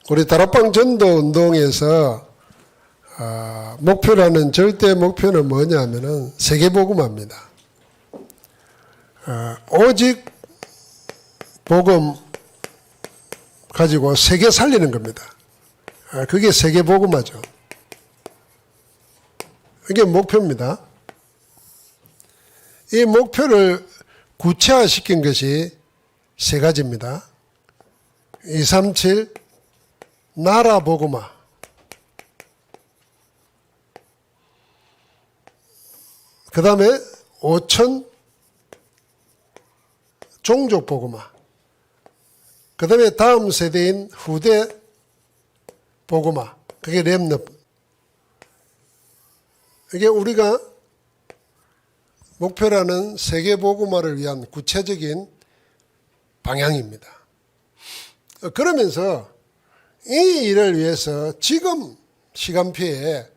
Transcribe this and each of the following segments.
우리 다락방 전도 운동에서 목표라는 절대 목표는 뭐냐 하면은 세계복음화입니다. 오직 복음 가지고 세계 살리는 겁니다. 그게 세계복음화죠. 이게 목표입니다. 이 목표를 구체화시킨 것이 세 가지입니다. 237 나라 복음화, 그 다음에 5000 종족 복음화, 그 다음에 다음 세대인 후대 복음화, 그게 렘넌트. 이게 우리가 목표라는 세계 복음화를 위한 구체적인 방향입니다. 그러면서 이 일을 위해서 지금 시간표에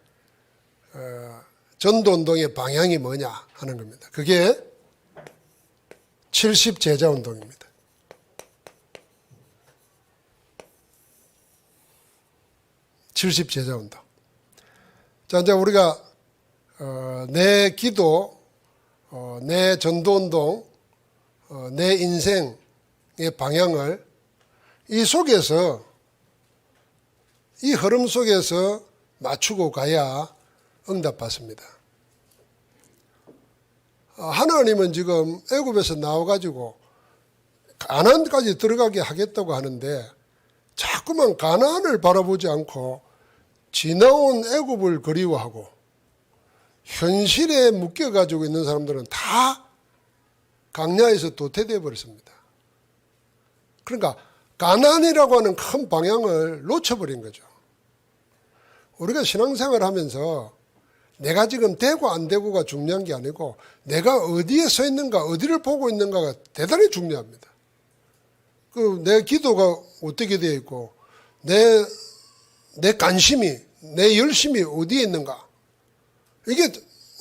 전도운동의 방향이 뭐냐 하는 겁니다. 그게 70제자운동입니다. 70제자운동. 자, 이제 우리가 내 기도, 내 전도운동, 내 인생의 방향을 이 속에서, 이 흐름 속에서 맞추고 가야 응답받습니다. 하나님은 지금 애굽에서 나와가지고 가나안까지 들어가게 하겠다고 하는데 자꾸만 가나안을 바라보지 않고 지나온 애굽을 그리워하고 현실에 묶여가지고 있는 사람들은 다 강야에서 도태되어 버렸습니다. 그러니까 가나안이라고 하는 큰 방향을 놓쳐버린 거죠. 우리가 신앙생활을 하면서 내가 지금 되고 안 되고가 중요한 게 아니고 내가 어디에 서 있는가, 어디를 보고 있는가가 대단히 중요합니다. 내 기도가 어떻게 되어 있고 내 관심이, 내 열심이 어디에 있는가, 이게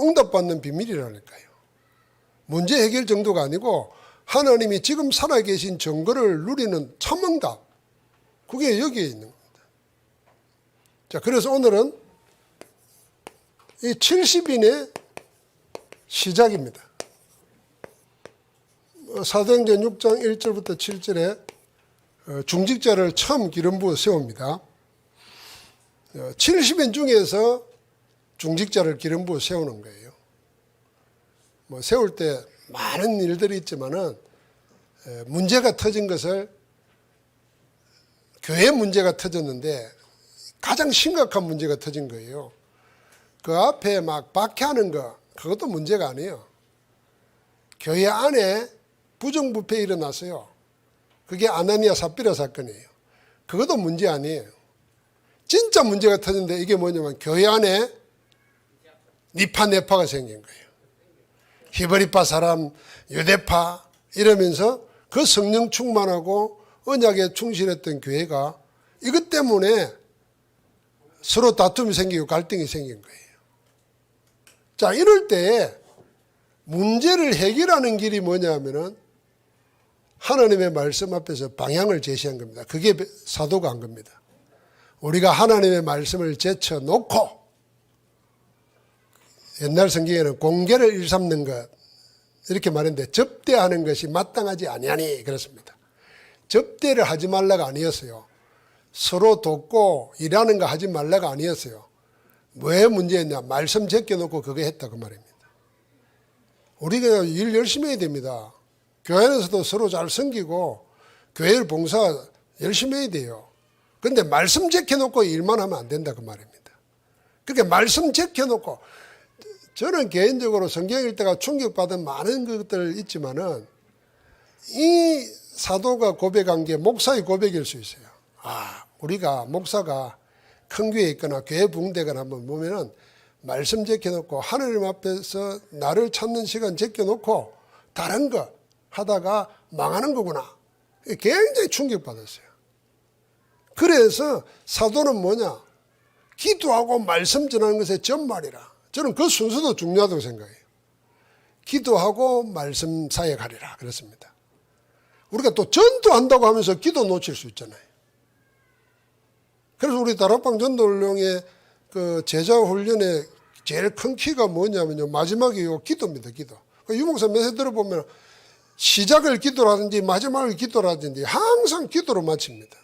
응답받는 비밀이라니까요. 문제 해결 정도가 아니고 하나님이 지금 살아계신 증거를 누리는 참응답, 그게 여기에 있는 겁니다. 자, 그래서 오늘은 이 70인의 시작입니다. 사도행전 6장 1절부터 7절에 중직자를 처음 기름 부어 세웁니다. 70인 중에서 중직자를 기름 부어 세우는 거예요. 세울 때 많은 일들이 있지만은 문제가 터진 것을, 교회 문제가 터졌는데 가장 심각한 문제가 터진 거예요. 그 앞에 막 박해하는 거, 그것도 문제가 아니에요. 교회 안에 부정부패 일어났어요. 그게 아나니아 삽비라 사건이에요. 그것도 문제 아니에요. 진짜 문제가 터졌는데 이게 뭐냐면 교회 안에 니파 네파가 생긴 거예요. 히브리파 사람, 유대파 이러면서 그 성령 충만하고 언약에 충실했던 교회가 이것 때문에 서로 다툼이 생기고 갈등이 생긴 거예요. 자, 이럴 때 문제를 해결하는 길이 뭐냐면은 하나님의 말씀 앞에서 방향을 제시한 겁니다. 그게 사도가 한 겁니다. 우리가 하나님의 말씀을 제쳐놓고, 옛날 성경에는 공개를 일삼는 것 이렇게 말했는데 접대하는 것이 마땅하지 아니하니 그렇습니다. 접대를 하지 말라가 아니었어요. 서로 돕고 일하는 거 하지 말라가 아니었어요. 왜 문제였냐? 말씀 제껴놓고 그거 했다 그 말입니다. 우리가 일 열심히 해야 됩니다. 교회 안에서도 서로 잘 섬기고 교회 봉사 열심히 해야 돼요. 그런데 말씀 제껴놓고 일만 하면 안 된다 그 말입니다. 그러니까 말씀 제껴놓고, 저는 개인적으로 성경 읽다가 충격받은 많은 것들 있지만은 이 사도가 고백한 게 목사의 고백일 수 있어요. 우리가 목사가 큰 교회에 있거나 교회 붕대거나 한번 보면은 말씀 제껴놓고 하나님 앞에서 나를 찾는 시간 제껴놓고 다른 거 하다가 망하는 거구나. 굉장히 충격받았어요. 그래서 사도는 뭐냐? 기도하고 말씀 전하는 것의 전말이라. 저는 그 순서도 중요하다고 생각해요. 기도하고 말씀 사역하리라 그랬습니다. 우리가 또 전도한다고 하면서 기도 놓칠 수 있잖아요. 그래서 우리 다락방 전도훈련의 그 제자 훈련의 제일 큰 키가 뭐냐면요. 마지막에 요 기도입니다. 기도. 유목사 메시지 들어보면 시작을 기도라든지 마지막을 기도라든지 항상 기도로 마칩니다.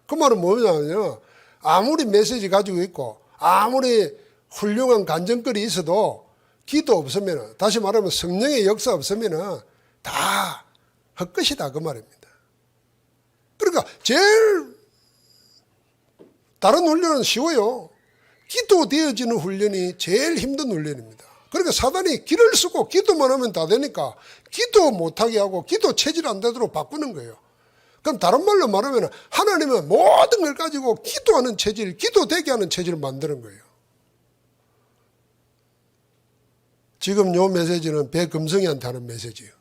그 말은 뭐냐면요. 아무리 메시지 가지고 있고 아무리 훌륭한 간증거리 있어도 기도 없으면, 다시 말하면 성령의 역사 없으면 다 헛것이다 그 말입니다. 그러니까 제일 다른 훈련은 쉬워요. 기도되어지는 훈련이 제일 힘든 훈련입니다. 그러니까 사단이 길을 쓰고 기도만 하면 다 되니까 기도 못하게 하고 기도 체질 안 되도록 바꾸는 거예요. 그럼 다른 말로 말하면 하나님은 모든 걸 가지고 기도하는 체질, 기도되게 하는 체질을 만드는 거예요. 지금 요 메시지는 배금성이한테 하는 메시지예요.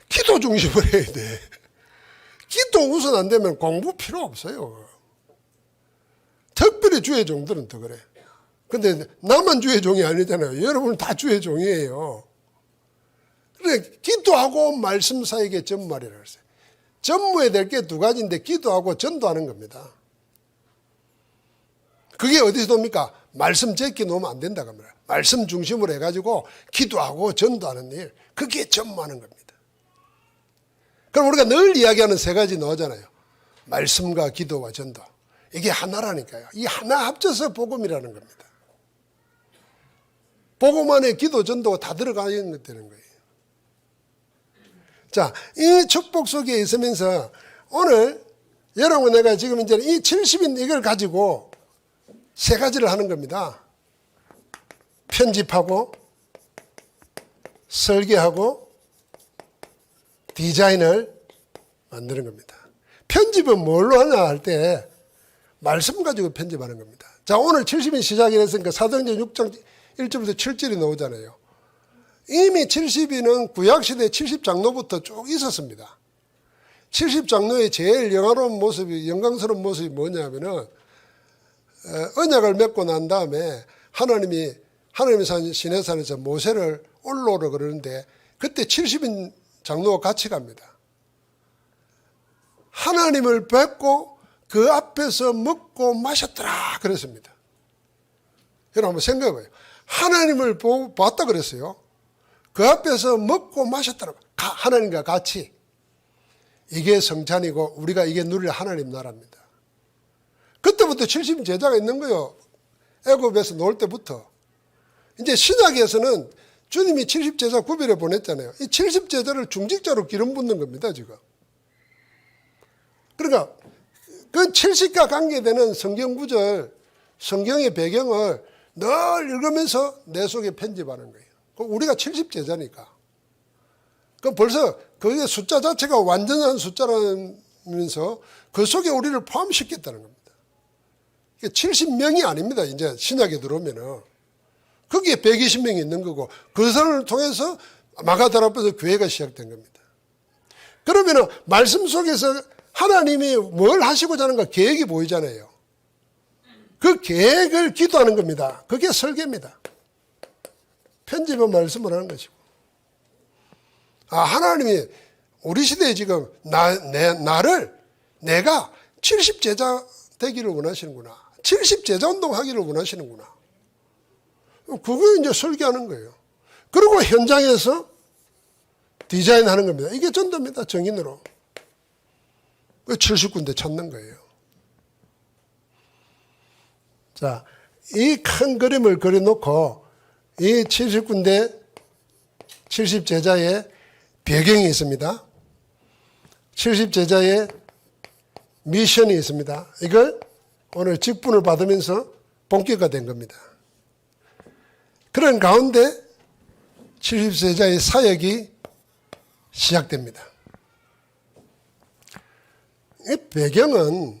기도 중심으로 해야 돼. 기도 우선 안 되면 공부 필요 없어요. 특별히 주의 종들은 더 그래. 근데 나만 주의 종이 아니잖아요. 여러분은 다 주의 종이에요. 그래, 기도하고 말씀 사이에 전무하리라 그랬어요. 전무해야 될 게 두 가지인데 기도하고 전도하는 겁니다. 그게 어디서 옵니까? 말씀 제끼 놓으면 안 된다고 합니다. 말씀 중심으로 해가지고 기도하고 전도하는 일, 그게 전무하는 겁니다. 그럼 우리가 늘 이야기하는 세 가지 나오잖아요. 말씀과 기도와 전도. 이게 하나라니까요. 이 하나 합쳐서 복음이라는 겁니다. 복음 안에 기도, 전도가 다 들어가야 되는 거예요. 자, 이 축복 속에 있으면서 오늘 여러분 내가 지금 이제 이 70인 이걸 가지고 세 가지를 하는 겁니다. 편집하고 설계하고 디자인을 만드는 겁니다. 편집은 뭘로 하냐 할 때 말씀 가지고 편집하는 겁니다. 자, 오늘 70인 시작이 됐으니까 사도행전 6장 1절부터 7절이 나오잖아요. 이미 70인은 구약시대 70장로부터 쭉 있었습니다. 70장로의 제일 영화로운 모습이, 영광스러운 모습이 뭐냐면은 언약을 맺고 난 다음에 하나님이 시내산에서 모세를 올라오라 그러는데 그때 70인 장로가 같이 갑니다. 하나님을 뵙고 그 앞에서 먹고 마셨더라 그랬습니다. 여러분 한번 생각해봐요. 하나님을 봤다 그랬어요. 그 앞에서 먹고 마셨더라. 하나님과 같이. 이게 성찬이고 우리가 이게 누릴 하나님 나라입니다. 그때부터 70인 제자가 있는 거예요. 애굽에서 놀 때부터. 이제 신약에서는 주님이 70제자 구별해 보냈잖아요. 이 70제자를 중직자로 기름 붓는 겁니다, 지금. 그러니까 그 70과 관계되는 성경 구절, 성경의 배경을 늘 읽으면서 내 속에 편집하는 거예요. 우리가 70제자니까. 그럼 벌써 그게 숫자 자체가 완전한 숫자라면서 그 속에 우리를 포함시켰다는 겁니다. 70명이 아닙니다. 이제 신약에 들어오면은. 거기에 120명이 있는 거고 그 사람을 통해서 마가다라 앞에서 교회가 시작된 겁니다. 그러면은 말씀 속에서 하나님이 뭘 하시고자 하는가 계획이 보이잖아요. 그 계획을 기도하는 겁니다. 그게 설계입니다. 편집은 말씀을 하는 것이고. 아, 하나님이 우리 시대에 지금 내가 70제자 되기를 원하시는구나. 70제자 운동하기를 원하시는구나. 그거 이제 설계하는 거예요. 그리고 현장에서 디자인하는 겁니다. 이게 전도입니다. 정인으로. 70군데 찾는 거예요. 자, 이 큰 그림을 그려놓고 이 70군데 70제자의 배경이 있습니다. 70제자의 미션이 있습니다. 이걸 오늘 직분을 받으면서 본격화된 겁니다. 그런 가운데 70제자의 사역이 시작됩니다. 이 배경은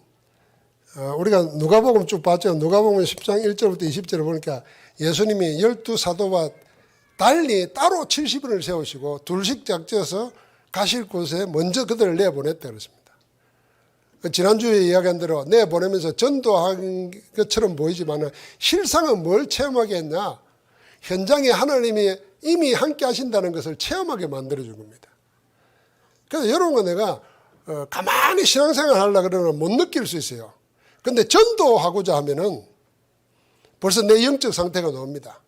우리가 누가복음 쭉 봤죠. 누가복음 10장 1절부터 20절을 보니까 예수님이 12사도와 달리 따로 70인을 세우시고 둘씩 짝져서 가실 곳에 먼저 그들을 내보냈다 그랬습니다. 지난주에 이야기한 대로 내보내면서 전도한 것처럼 보이지만 실상은 뭘 체험하게 했냐. 현장에 하나님이 이미 함께 하신다는 것을 체험하게 만들어준 겁니다. 그래서 여러분과 내가 가만히 신앙생활 하려고 그러면 못 느낄 수 있어요. 근데 전도하고자 하면은 벌써 내 영적 상태가 나옵니다.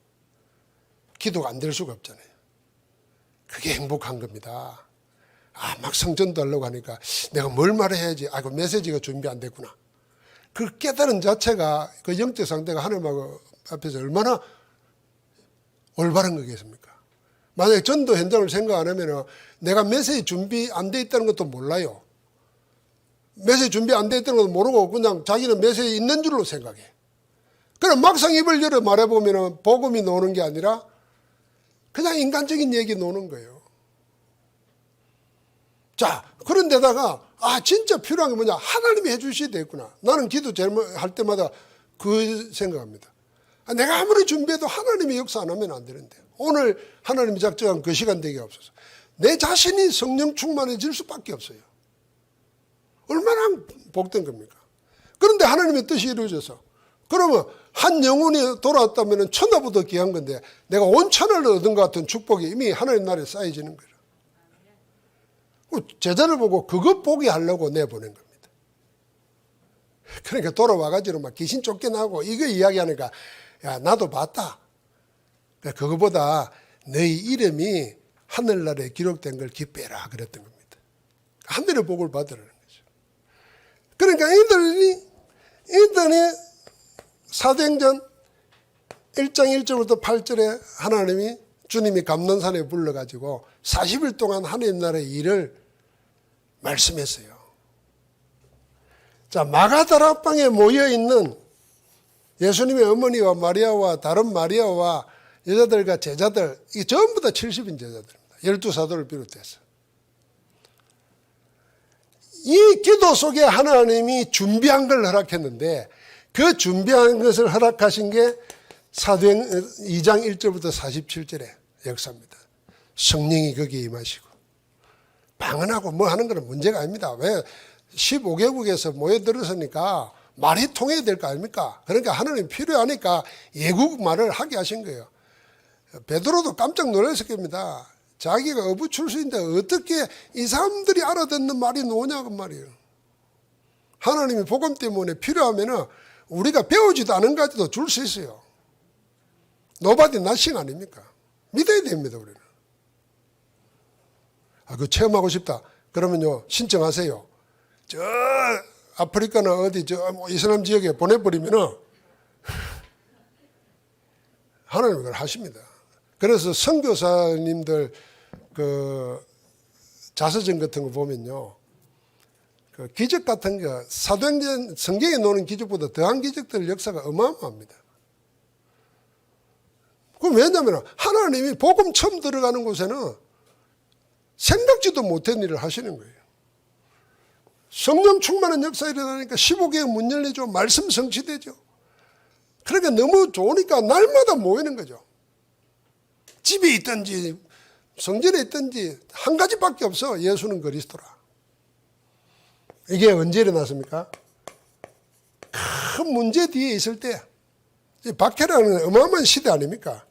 기도가 안 될 수가 없잖아요. 그게 행복한 겁니다. 막상 전도하려고 하니까 내가 뭘 말해야지. 그 메시지가 준비 안 됐구나. 그 깨달은 자체가 그 영적 상태가 하나님 앞에서 얼마나 올바른 거겠습니까? 만약에 전도 현장을 생각 안 하면 내가 메시지 준비 안 돼 있다는 것도 몰라요. 메시지 준비 안 돼 있다는 것도 모르고 그냥 자기는 메시지 있는 줄로 생각해. 그럼 막상 입을 열어 말해보면 복음이 나오는 게 아니라 그냥 인간적인 얘기 나오는 거예요. 자, 그런데다가 진짜 필요한 게 뭐냐? 하나님이 해주셔야 되겠구나. 나는 기도 할 때마다 그 생각합니다. 내가 아무리 준비해도 하나님이 역사 안 하면 안 되는데 오늘 하나님이 작정한 그 시간 되게 없어서 내 자신이 성령 충만해질 수밖에 없어요. 얼마나 복된 겁니까? 그런데 하나님의 뜻이 이루어져서 그러면 한 영혼이 돌아왔다면 천하보다 귀한 건데 내가 온 천하를 얻은 것 같은 축복이 이미 하나님 나라에 쌓여지는 거예요. 제자를 보고 그것 보게 하려고 내보낸 겁니다. 그러니까 돌아와가지고 막 귀신 쫓겨나고 이거 이야기하니까 야 나도 봤다. 그거보다 너희 이름이 하늘나라에 기록된 걸 기뻐해라 그랬던 겁니다. 하늘의 복을 받으라는 거죠. 그러니까 이들이 사도행전 1장 1절부터 8절에 하나님이 주님이 감난산에 불러가지고 40일 동안 하나님 나라의 일을 말씀했어요. 자, 마가다락방에 모여있는 예수님의 어머니와 마리아와 다른 마리아와 여자들과 제자들, 이게 전부 다 70인 제자들입니다. 12사도를 비롯해서. 이 기도 속에 하나님이 준비한 걸 허락했는데 그 준비한 것을 허락하신 게 사도행 2장 1절부터 47절의 역사입니다. 성령이 거기에 임하시고 방언하고 뭐 하는 건 문제가 아닙니다. 왜 15개국에서 모여들었으니까 말이 통해야 될 거 아닙니까? 그러니까 하나님 필요하니까 예국 말을 하게 하신 거예요. 베드로도 깜짝 놀랐을 겁니다. 자기가 어부 출신인데 어떻게 이 사람들이 알아듣는 말이 나오냐고 말이에요. 하나님이 복음 때문에 필요하면은 우리가 배우지도 않은 가지도 줄 수 있어요. 노바디 나싱 아닙니까? 믿어야 됩니다, 우리는. 그거 체험하고 싶다. 그러면요, 신청하세요. 저 아프리카나 어디 이슬람 지역에 보내버리면은 하나님이 그걸 하십니다. 그래서 선교사님들 그 자서전 같은 거 보면요, 그 기적 같은 거 사도행전 성경에 나오는 기적보다 더한 기적들 역사가 어마어마합니다. 그럼 왜냐하면 하나님이 복음 처음 들어가는 곳에는 생각지도 못한 일을 하시는 거예요. 성령 충만한 역사 일어나니까 15개의 문 열리죠. 말씀 성취되죠. 그러니까 너무 좋으니까 날마다 모이는 거죠. 집에 있든지 성전에 있든지 한 가지밖에 없어. 예수는 그리스도라. 이게 언제 일어났습니까? 큰 문제 뒤에 있을 때, 박해라는 어마어마한 시대 아닙니까?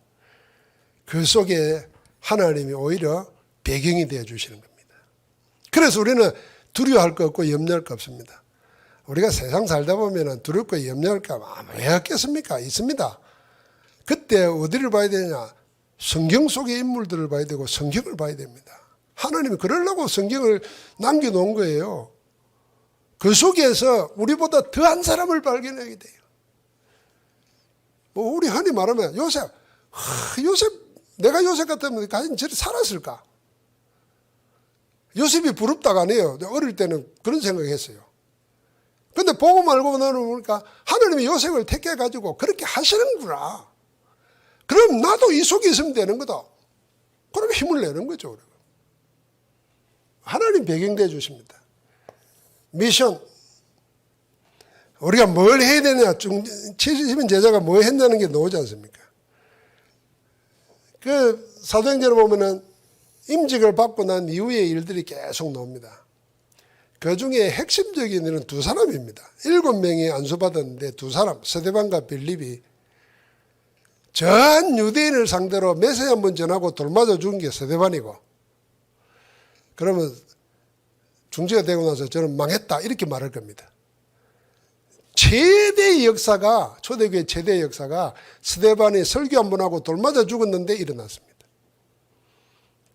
그 속에 하나님이 오히려 배경이 되어 주시는 겁니다. 그래서 우리는 두려워할 거 없고 염려할 거 없습니다. 우리가 세상 살다 보면 두려울 거 염려할 거 왜 없겠습니까? 있습니다. 그때 어디를 봐야 되냐? 성경 속의 인물들을 봐야 되고 성경을 봐야 됩니다. 하나님이 그러려고 성경을 남겨놓은 거예요. 그 속에서 우리보다 더한 사람을 발견하게 돼요. 뭐 우리 흔히 말하면 요셉, 내가 요셉 같으면 과연 저리 살았을까? 요셉이 부럽다가 아니에요. 어릴 때는 그런 생각했어요. 근데 보고 말고 나는 보니까 하나님이 요셉을 택해가지고 그렇게 하시는구나. 그럼 나도 이 속에 있으면 되는 거다. 그럼 힘을 내는 거죠. 하나님 배경되어 주십니다. 미션. 우리가 뭘 해야 되냐. 70인 제자가 뭐 했냐는 게 나오지 않습니까? 그 사도행전을 보면은 임직을 받고 난 이후의 일들이 계속 나옵니다. 그 중에 핵심적인 일은 두 사람입니다. 7명이 안수받았는데 두 사람, 스데반과 빌립이 전 유대인을 상대로 메시지 한번 전하고 돌맞아 죽은 게 스데반이고, 그러면 중지가 되고 나서 저는 망했다 이렇게 말할 겁니다. 최대의 역사가, 초대교회 최대의 역사가 스데반이 설교 한 번 하고 돌 맞아 죽었는데 일어났습니다.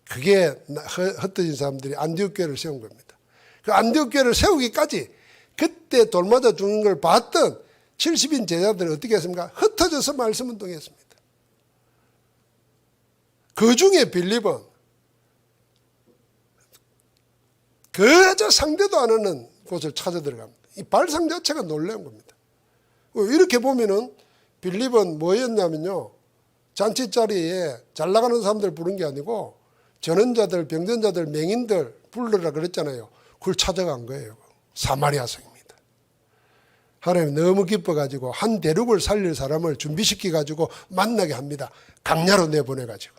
그게 흩어진 사람들이 안디옥 교회를 세운 겁니다. 그 안디옥 교회를 세우기까지 그때 돌 맞아 죽는 걸 봤던 70인 제자들은 어떻게 했습니까? 흩어져서 말씀 운동했습니다. 그 중에 빌립은 그저 상대도 안 하는 곳을 찾아 들어갑니다. 이 발상 자체가 놀라운 겁니다. 이렇게 보면은 빌립은 뭐였냐면요, 잔치 자리에 잘 나가는 사람들 부른 게 아니고 전원자들, 병전자들, 맹인들 불러라 그랬잖아요. 그걸 찾아간 거예요. 사마리아 성입니다. 하나님 너무 기뻐가지고 한 대륙을 살릴 사람을 준비시켜가지고 만나게 합니다. 강야로 내보내가지고.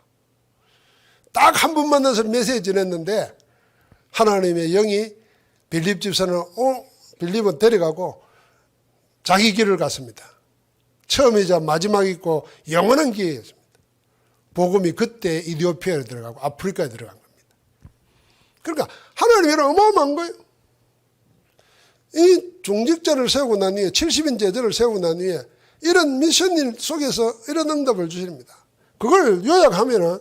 딱 한 번 만나서 메시지 전했는데 하나님의 영이 빌립 집사는 빌립은 데려가고 자기 길을 갔습니다. 처음이자 마지막이고 영원한 기회였습니다. 복음이 그때 이디오피아에 들어가고 아프리카에 들어간 겁니다. 그러니까 하나님이 어마어마한 거예요. 이 중직자를 세우고 난 후에 70인 제자를 세우고 난 후에 이런 미션일 속에서 이런 응답을 주십니다. 그걸 요약하면은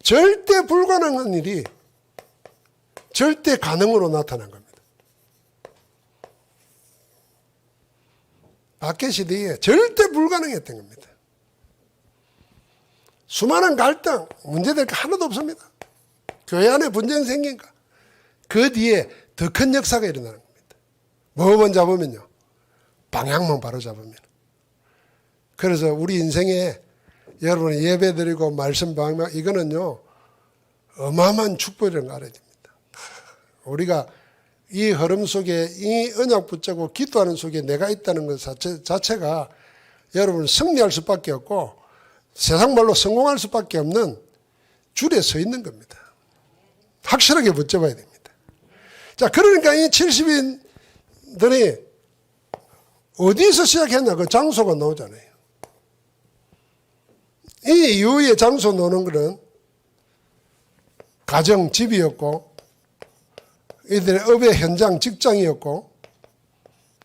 절대 불가능한 일이 절대 가능으로 나타난 겁니다. 박해 시대에 절대 불가능했던 겁니다. 수많은 갈등, 문제될 게 하나도 없습니다. 교회 안에 분쟁 생긴가? 그 뒤에 더 큰 역사가 일어나는 겁니다. 뭐만 잡으면요, 방향만 바로 잡으면. 그래서 우리 인생에 여러분이 예배 드리고 말씀 방향, 이거는요 어마어마한 축복이라는 걸 알아야 됩니다. 우리가 이 흐름 속에 이 언약 붙잡고 기도하는 속에 내가 있다는 것 자체가 여러분 승리할 수밖에 없고 세상 말로 성공할 수밖에 없는 줄에 서 있는 겁니다. 확실하게 붙잡아야 됩니다. 자, 그러니까 이 70인들이 어디서 시작했나? 그 장소가 나오잖아요. 이 이후에 장소 노는 것은 가정, 집이었고 이들의 업의 현장, 직장이었고,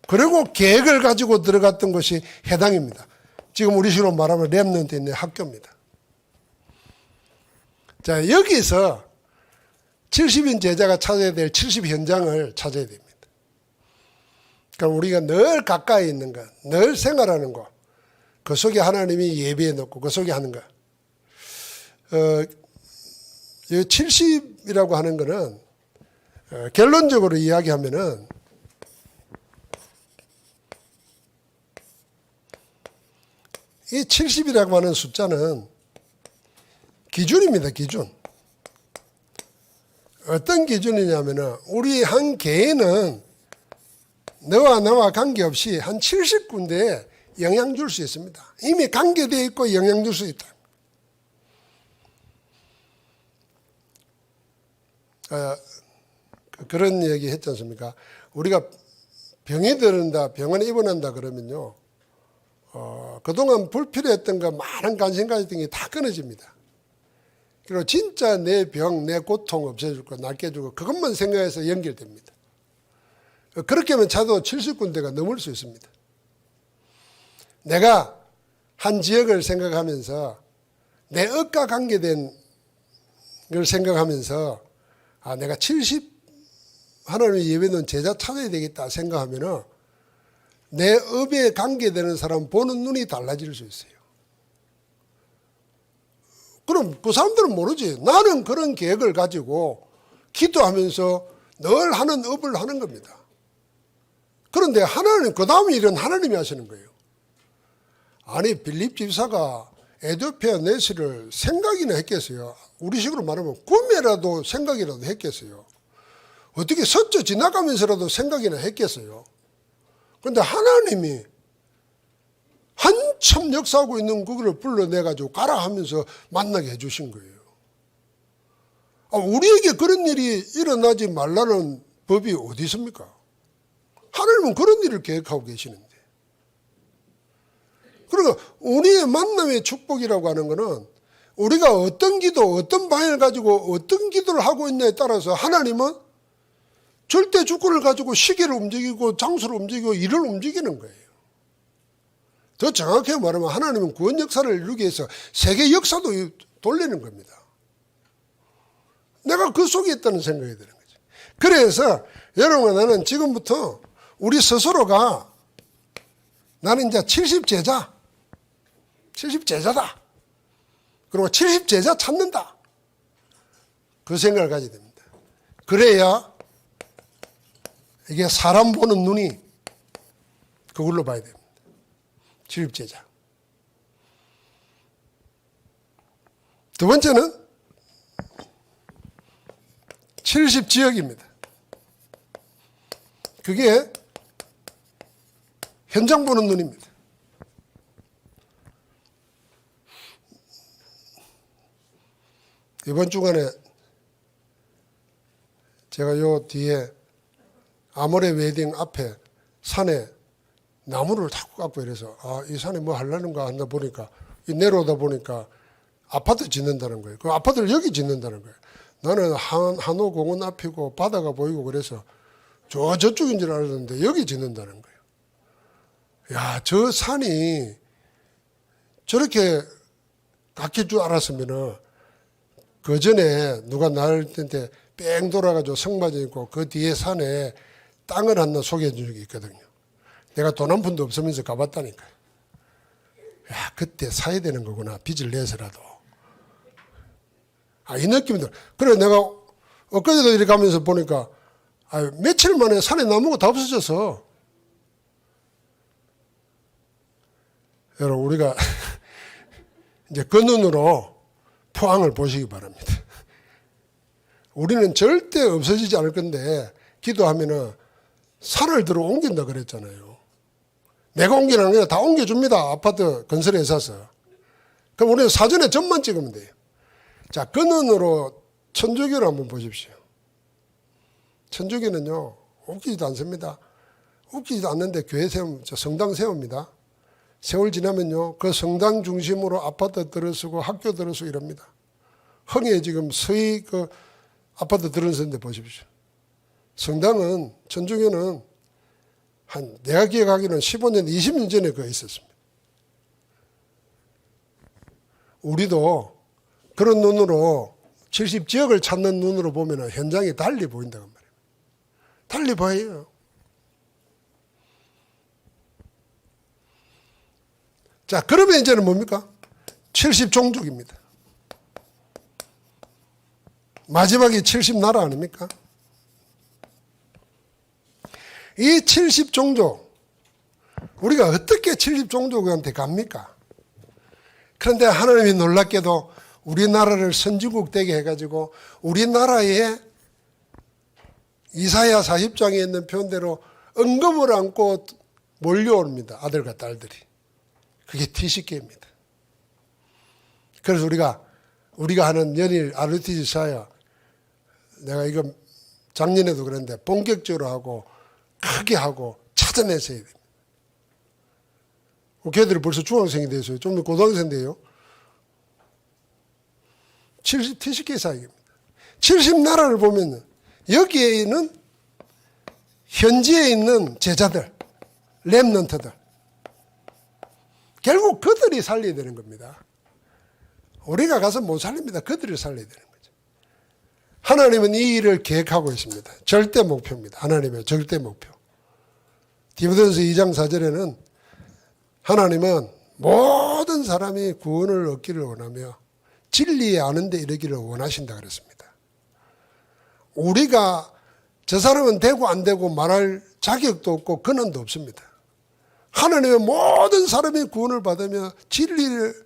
그리고 계획을 가지고 들어갔던 것이 해당입니다. 지금 우리 식으로 말하면 렘넌트 있는 학교입니다. 자, 여기서 70인 제자가 찾아야 될 70 현장을 찾아야 됩니다. 그러니까 우리가 늘 가까이 있는 것, 늘 생활하는 것, 그 속에 하나님이 예비해 놓고 그 속에 하는 것. 이 70이라고 하는 것은 결론적으로 이야기하면은 이 70이라고 하는 숫자는 기준입니다. 기준. 어떤 기준이냐면은 우리 한 개인은 너와 나와 관계없이 한 70군데에 영향 줄 수 있습니다. 이미 관계되어 있고 영향 줄 수 있다. 그런 얘기 했지 않습니까? 우리가 병이 들은다, 병원에 입원한다 그러면요, 그동안 불필요했던 거 많은 관심 가졌던 게 다 끊어집니다. 그리고 진짜 내 병, 내 고통 없애줄 거, 낫게 해줄 거, 그것만 생각해서 연결됩니다. 그렇게 하면 차도 70군데가 넘을 수 있습니다. 내가 한 지역을 생각하면서 내 업과 관계된 걸 생각하면서 내가 70 하나님의 예배는 제자 찾아야 되겠다 생각하면은 내 업에 관계되는 사람 보는 눈이 달라질 수 있어요. 그럼 그 사람들은 모르지. 나는 그런 계획을 가지고 기도하면서 늘 하는 업을 하는 겁니다. 그런데 하나님, 그 다음 일은 하나님이 하시는 거예요. 아니, 빌립 집사가 에디오피아 내시를 생각이나 했겠어요? 우리 식으로 말하면 꿈에라도 생각이라도 했겠어요? 어떻게 스쳐 지나가면서라도 생각이나 했겠어요? 그런데 하나님이 한참 역사하고 있는 그거를 불러내가지고 가라 하면서 만나게 해주신 거예요. 우리에게 그런 일이 일어나지 말라는 법이 어디 있습니까? 하나님은 그런 일을 계획하고 계시는데. 그러니까 우리의 만남의 축복이라고 하는 것은 우리가 어떤 기도, 어떤 방향을 가지고 어떤 기도를 하고 있냐에 따라서 하나님은 절대 주권을 가지고 시계를 움직이고 장소를 움직이고 일을 움직이는 거예요. 더 정확하게 말하면 하나님은 구원 역사를 이루기 위해서 세계 역사도 돌리는 겁니다. 내가 그 속에 있다는 생각이 드는 거죠. 그래서 여러분, 나는 지금부터 우리 스스로가 나는 이제 70제자다. 그리고 70제자 찾는다. 그 생각을 가져야 됩니다. 그래야 이게 사람 보는 눈이 그걸로 봐야 됩니다. 70제자. 두 번째는 70지역입니다. 그게 현장 보는 눈입니다. 이번 주간에 제가 요 뒤에 아모레 웨딩 앞에 산에 나무를 자꾸 갖고 이래서 이 산에 뭐 하려는가 한다 보니까 내려오다 보니까 아파트 짓는다는 거예요. 그 아파트를 여기 짓는다는 거예요. 나는 한호공원 앞이고 바다가 보이고 그래서 저쪽인 줄 알았는데 여기 짓는다는 거예요. 야, 저 산이 저렇게 깎일 줄 알았으면은 그 전에 누가 날 텐데 뺑 돌아가지고 성맞아 있고 그 뒤에 산에 땅을 하나 소개해 준 적이 있거든요. 내가 돈 한 푼도 없으면서 가봤다니까요. 야, 그때 사야 되는 거구나. 빚을 내서라도. 이 느낌이 들어. 그래, 내가 엊그제도 이렇게 가면서 보니까 며칠 만에 산에 나무가 다 없어져서. 여러분, 우리가 이제 그 눈으로 포항을 보시기 바랍니다. 우리는 절대 없어지지 않을 건데 기도하면은 산을 들어 옮긴다 그랬잖아요. 내가 옮기는 게 아니라 다 옮겨줍니다. 아파트 건설회사에서. 그럼 우리는 사전에 점만 찍으면 돼요. 자, 그 눈으로 천주교를 한번 보십시오. 천주교는요, 웃기지도 않습니다. 웃기지도 않는데 교회 성당 세웁니다. 세월 지나면요, 그 성당 중심으로 아파트 들어서고 학교 들어서고 이럽니다. 흥에 지금 서희 그 아파트 들어서는데 보십시오. 성당은, 천주교는 내가 기억하기로는 15년, 20년 전에 그거 있었습니다. 우리도 그런 눈으로 70지역을 찾는 눈으로 보면 현장이 달리 보인다고 말이에요. 달리 보여요. 자, 그러면 이제는 뭡니까? 70종족입니다. 마지막이 70나라 아닙니까? 이 70종족, 우리가 어떻게 70종족한테 갑니까? 그런데 하나님이 놀랍게도 우리나라를 선진국 되게 해가지고 우리나라에 이사야 40장에 있는 표현대로 은금을 안고 몰려옵니다. 아들과 딸들이. 그게 TCK입니다. 그래서 우리가 하는 연일 RUTC 사야 내가 이거 작년에도 그랬는데 본격적으로 하고 크게 하고 찾아내셔야 됩니다. 걔들이 벌써 중학생이 됐어요. 좀 더 고등학생 돼요. 70 TCK 사역입니다. 70나라를 보면 여기에는 현지에 있는 제자들, 렘넌트들, 결국 그들이 살려야 되는 겁니다. 우리가 가서 못 살립니다. 그들이 살려야 되는 거죠. 하나님은 이 일을 계획하고 있습니다. 절대 목표입니다. 하나님의 절대 목표. 디모데전서 2장 4절에는 하나님은 모든 사람이 구원을 얻기를 원하며 진리에 아는 데 이르기를 원하신다 그랬습니다. 우리가 저 사람은 되고 안 되고 말할 자격도 없고 권한도 없습니다. 하나님의 모든 사람이 구원을 받으며 진리를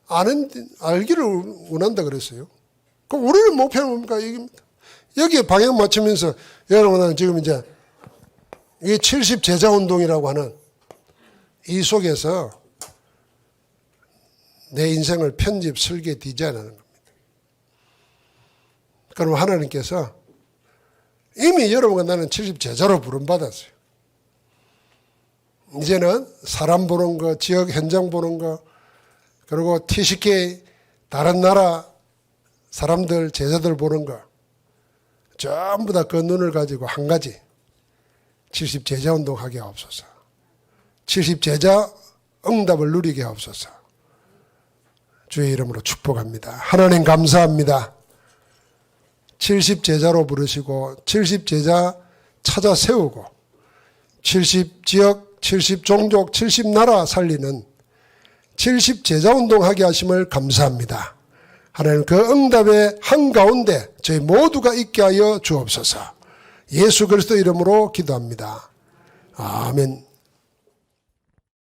알기를 원한다 그랬어요. 그럼 우리는 목표는 뭡니까? 이겁니다. 여기에 방향 맞추면서 여러분은 지금 이제 이 70제자운동이라고 하는 이 속에서 내 인생을 편집, 설계, 디자인하는 겁니다. 그럼 하나님께서 이미 여러분과 나는 70제자로 부름받았어요. 이제는 사람 보는 거, 지역 현장 보는 거, 그리고 TCK 다른 나라 사람들, 제자들 보는 거 전부 다 그 눈을 가지고 한 가지 70제자 운동하게 하옵소서. 70제자 응답을 누리게 하옵소서. 주의 이름으로 축복합니다. 하나님 감사합니다. 70제자로 부르시고 70제자 찾아 세우고 70지역, 70종족, 70나라 살리는 70제자 운동하게 하심을 감사합니다. 하나님 그 응답의 한가운데 저희 모두가 있게 하여 주옵소서. 예수 그리스도 이름으로 기도합니다. 아멘.